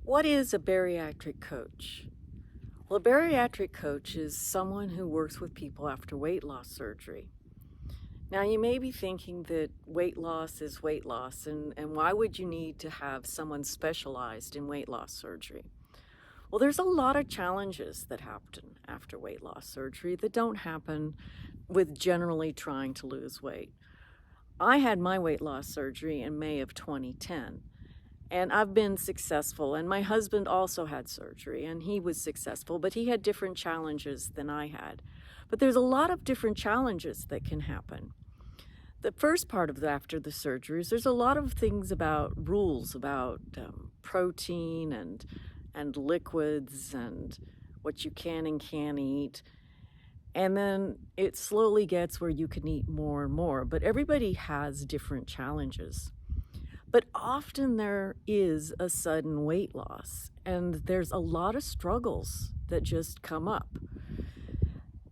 What is a bariatric coach? Well, a bariatric coach is someone who works with people after weight loss surgery. Now, you may be thinking that weight loss is weight loss, and why would you need to have someone specialized in weight loss surgery? Well, there's a lot of challenges that happen after weight loss surgery that don't happen with generally trying to lose weight. I had my weight loss surgery in May of 2010. And I've been successful, and my husband also had surgery, and he was successful, but he had different challenges than I had. But there's a lot of different challenges that can happen. The first part of after the surgeries, there's a lot of things about rules about protein and liquids and what you can and can't eat. And then it slowly gets where you can eat more and more, but everybody has different challenges. But often there is a sudden weight loss, and there's a lot of struggles that just come up.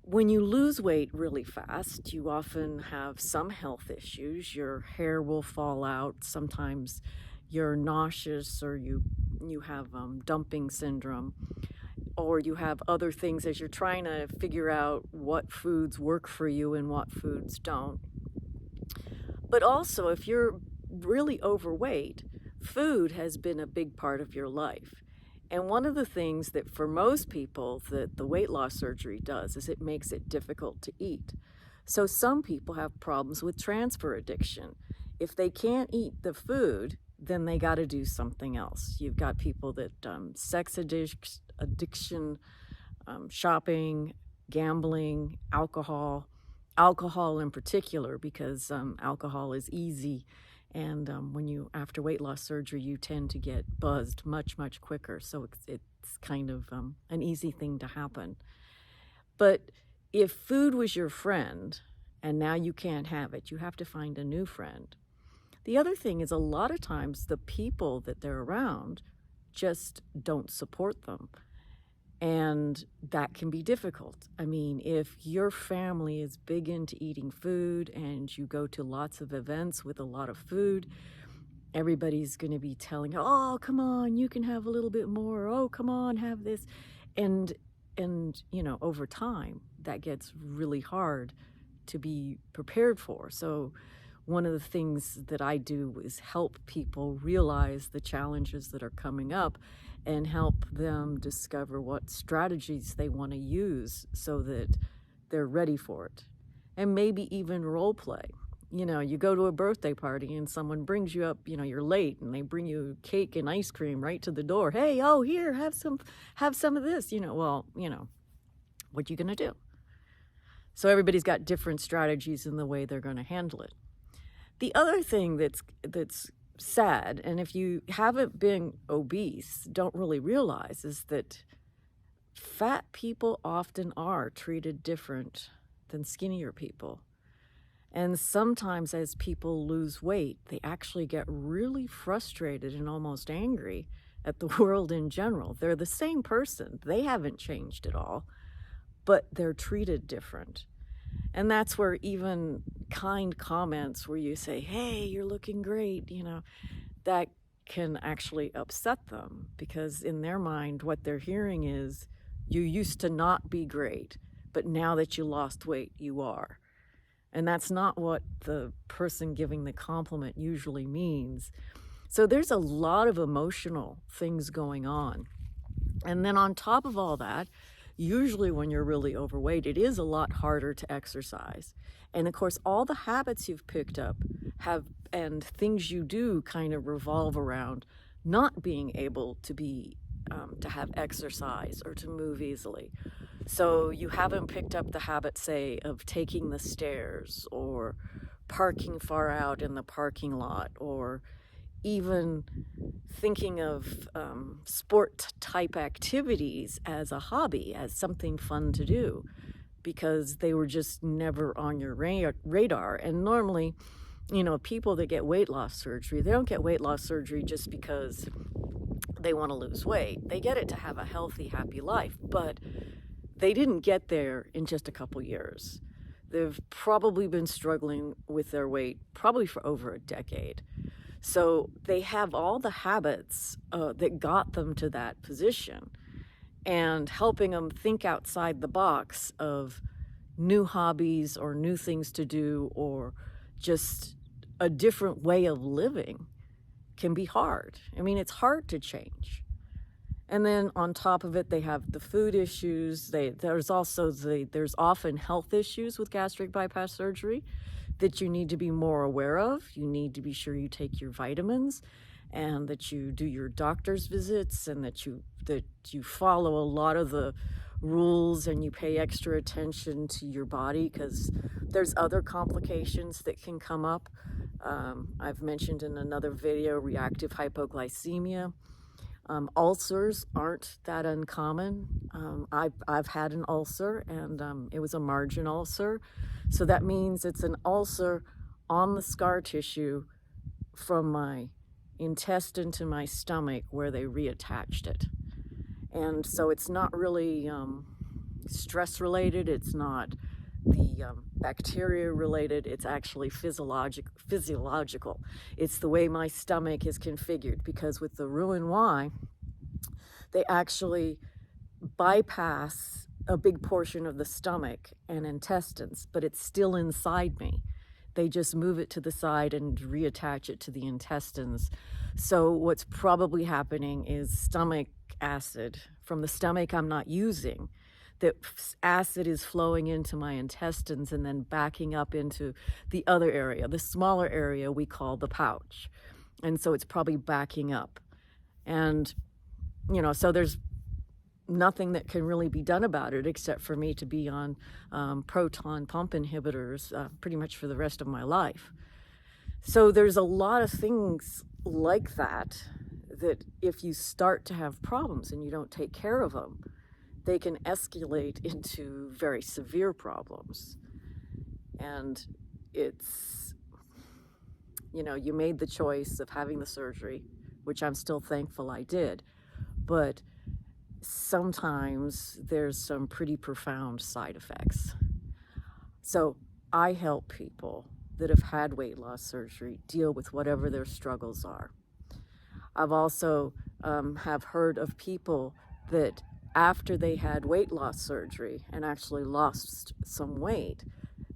When you lose weight really fast, you often have some health issues. Your hair will fall out. Sometimes you're nauseous, or you have dumping syndrome, or you have other things as you're trying to figure out what foods work for you and what foods don't. But also, if you're really overweight, food has been a big part of your life. And one of the things that for most people that the weight loss surgery does is it makes it difficult to eat. So some people have problems with transfer addiction. If they can't eat the food, then they got to do something else. You've got people that sex addiction, shopping, gambling, alcohol in particular, because alcohol is easy. And when you, after weight loss surgery, you tend to get buzzed much, much quicker. So it's kind of an easy thing to happen. But if food was your friend and now you can't have it, you have to find a new friend. The other thing is a lot of times the people that they're around just don't support them. And that can be difficult. I mean, if your family is big into eating food and you go to lots of events with a lot of food, everybody's going to be telling, oh, come on, you can have a little bit more. Oh, come on, have this. And over time, that gets really hard to be prepared for. So one of the things that I do is help people realize the challenges that are coming up and help them discover what strategies they want to use so that they're ready for it. And maybe even role play. You go to a birthday party and someone brings you up, you're late, and they bring you cake and ice cream right to the door. Hey, oh, here, have some of this. What you gonna do? So everybody's got different strategies in the way they're going to handle it. The other thing that's sad, and if you haven't been obese, don't really realize, is that fat people often are treated different than skinnier people. And sometimes as people lose weight, they actually get really frustrated and almost angry at the world in general. They're the same person. They haven't changed at all, but they're treated different. And that's where even kind comments where you say, hey, you're looking great, that can actually upset them, because in their mind, what they're hearing is, you used to not be great, but now that you lost weight, you are. And that's not what the person giving the compliment usually means. So there's a lot of emotional things going on. And then on top of all that, usually when you're really overweight, it is a lot harder to exercise. And of course, all the habits you've picked up and things you do kind of revolve around not being able to be to have exercise or to move easily. So you haven't picked up the habit, say, of taking the stairs or parking far out in the parking lot, or even thinking of sport-type activities as a hobby, as something fun to do, because they were just never on your radar. And normally, people that get weight loss surgery, they don't get weight loss surgery just because they want to lose weight. They get it to have a healthy, happy life, but they didn't get there in just a couple years. They've probably been struggling with their weight probably for over a decade. So they have all the habits that got them to that position, and helping them think outside the box of new hobbies or new things to do or just a different way of living can be hard. I mean, it's hard to change. And then on top of it, they have the food issues. There's often health issues with gastric bypass surgery that you need to be more aware of. You need to be sure you take your vitamins and that you do your doctor's visits and that you follow a lot of the rules and you pay extra attention to your body, because there's other complications that can come up. I've mentioned in another video reactive hypoglycemia. Ulcers aren't that uncommon. I've had an ulcer, and it was a margin ulcer. So that means it's an ulcer on the scar tissue from my intestine to my stomach where they reattached it. And so it's not really stress related, it's not the bacteria related, it's actually physiological. It's the way my stomach is configured, because with the Roux-en-Y, they actually bypass a big portion of the stomach and intestines, but it's still inside me. They just move it to the side and reattach it to the intestines. So what's probably happening is stomach acid from the stomach I'm not using. That acid is flowing into my intestines and then backing up into the other area, the smaller area we call the pouch. And so it's probably backing up. And, so there's nothing that can really be done about it except for me to be on proton pump inhibitors pretty much for the rest of my life. So there's a lot of things like that if you start to have problems and you don't take care of them, they can escalate into very severe problems. And it's, you made the choice of having the surgery, which I'm still thankful I did, but sometimes there's some pretty profound side effects. So I help people that have had weight loss surgery deal with whatever their struggles are. I've also have heard of people that after they had weight loss surgery and actually lost some weight,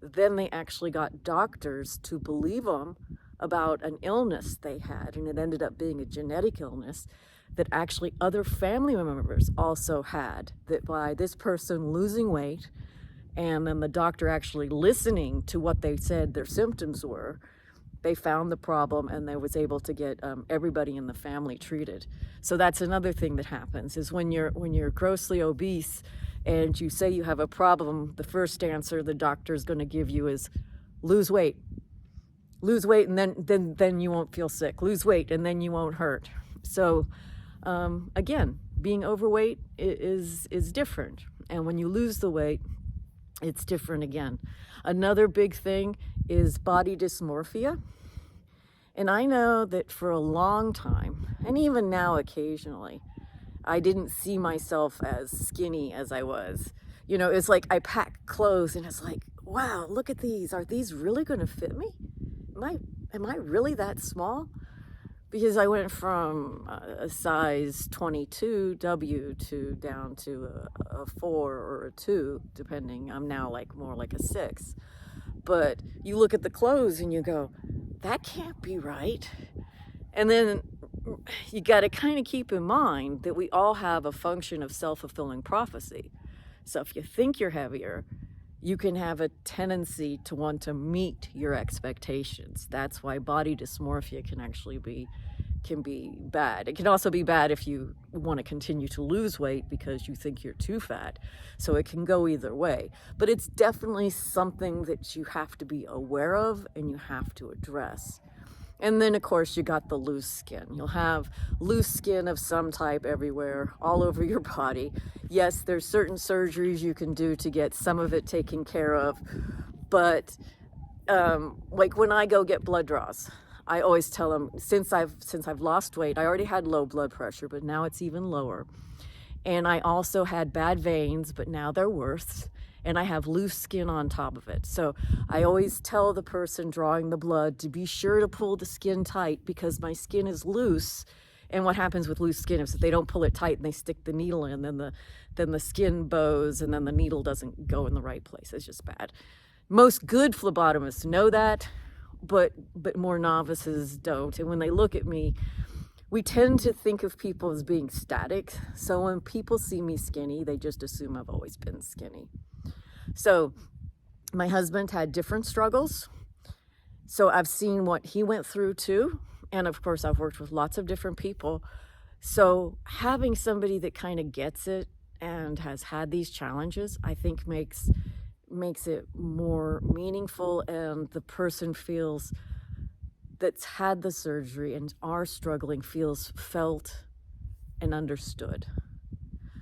then they actually got doctors to believe them about an illness they had, and it ended up being a genetic illness that actually other family members also had, that by this person losing weight and then the doctor actually listening to what they said their symptoms were, they found the problem and they was able to get everybody in the family treated. So that's another thing that happens, is when you're grossly obese and you say you have a problem, the first answer the doctor is going to give you is lose weight. Lose weight and then you won't feel sick. Lose weight and then you won't hurt. So again, being overweight is different. And when you lose the weight, it's different again. Another big thing is body dysmorphia. And I know that for a long time, and even now occasionally, I didn't see myself as skinny as I was. It's like I pack clothes and it's like, wow, look at these. Are these really going to fit me? Am I really that small? Because I went from a size 22W to down to a 4 or a 2, depending. I'm now more like a 6. But you look at the clothes and you go, that can't be right. And then you got to kind of keep in mind that we all have a function of self-fulfilling prophecy. So if you think you're heavier, you can have a tendency to want to meet your expectations. That's why body dysmorphia can be bad. It can also be bad if you want to continue to lose weight because you think you're too fat. So it can go either way. But it's definitely something that you have to be aware of and you have to address. And then, of course, you got the loose skin. You'll have loose skin of some type everywhere, all over your body. Yes, there's certain surgeries you can do to get some of it taken care of. But when I go get blood draws, I always tell them, since I've lost weight, I already had low blood pressure, but now it's even lower. And I also had bad veins, but now they're worse. and I have loose skin on top of it. So I always tell the person drawing the blood to be sure to pull the skin tight, because my skin is loose. And what happens with loose skin is if they don't pull it tight and they stick the needle in, then the skin bows and then the needle doesn't go in the right place. It's just bad. Most good phlebotomists know that, but more novices don't. And when they look at me, we tend to think of people as being static. So when people see me skinny, they just assume I've always been skinny. So my husband had different struggles. So I've seen what he went through too. And of course, I've worked with lots of different people. So having somebody that kind of gets it and has had these challenges, I think makes it more meaningful, and the person feels that's had the surgery and are struggling feels felt and understood.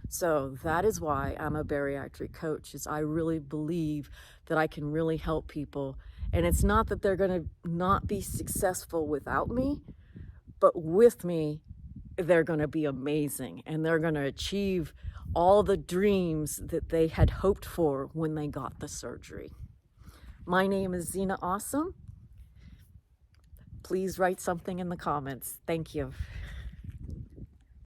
So that is why I'm a bariatric coach, is I really believe that I can really help people. And it's not that they're going to not be successful without me, but with me, they're going to be amazing, and they're going to achieve all the dreams that they had hoped for when they got the surgery. My name is Zena Awesome. Please write something in the comments. Thank you.